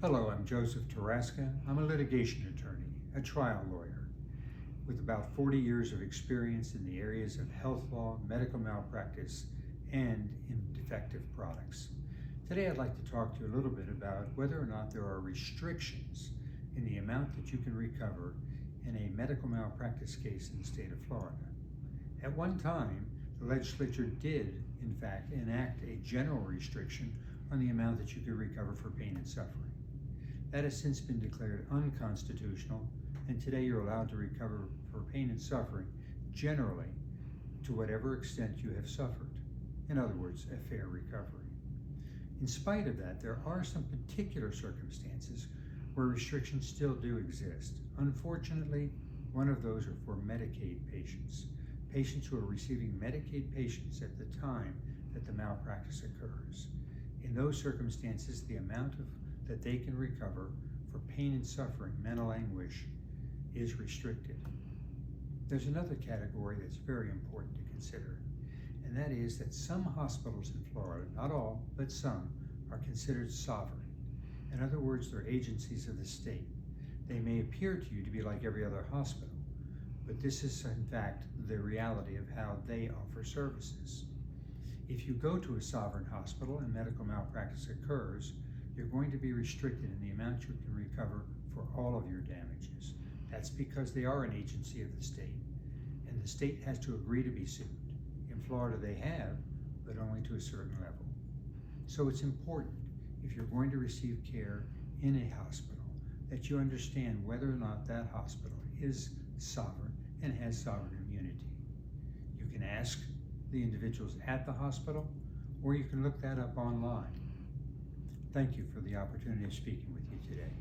Hello, I'm Joseph Taraska. I'm a litigation attorney, a trial lawyer, with about 40 years of experience in the areas of health law, medical malpractice, and in defective products. Today I'd like to talk to you a little bit about whether or not there are restrictions in the amount that you can recover in a medical malpractice case in the state of Florida. At one time, the legislature did, in fact, enact a general restriction on the amount that you could recover for pain and suffering. That has since been declared unconstitutional, and today you're allowed to recover for pain and suffering generally to whatever extent you have suffered. In other words, a fair recovery. In spite of that, there are some particular circumstances where restrictions still do exist. Unfortunately, one of those are for Medicaid patients, patients who are receiving Medicaid patients at the time that the malpractice occurs. In those circumstances, the amount that they can recover for pain and suffering, mental anguish, is restricted. There's another category that's very important to consider, and that is that some hospitals in Florida, not all, but some, are considered sovereign. In other words, they're agencies of the state. They may appear to you to be like every other hospital, but this is in fact the reality of how they offer services. If you go to a sovereign hospital and medical malpractice occurs, you're going to be restricted in the amount you can recover for all of your damages. That's because they are an agency of the state, and the state has to agree to be sued. In Florida they have, but only to a certain level. So it's important, if you're going to receive care in a hospital, that you understand whether or not that hospital is sovereign and has sovereign immunity. You can ask the individuals at the hospital, or you can look that up online. Thank you for the opportunity of speaking with you today.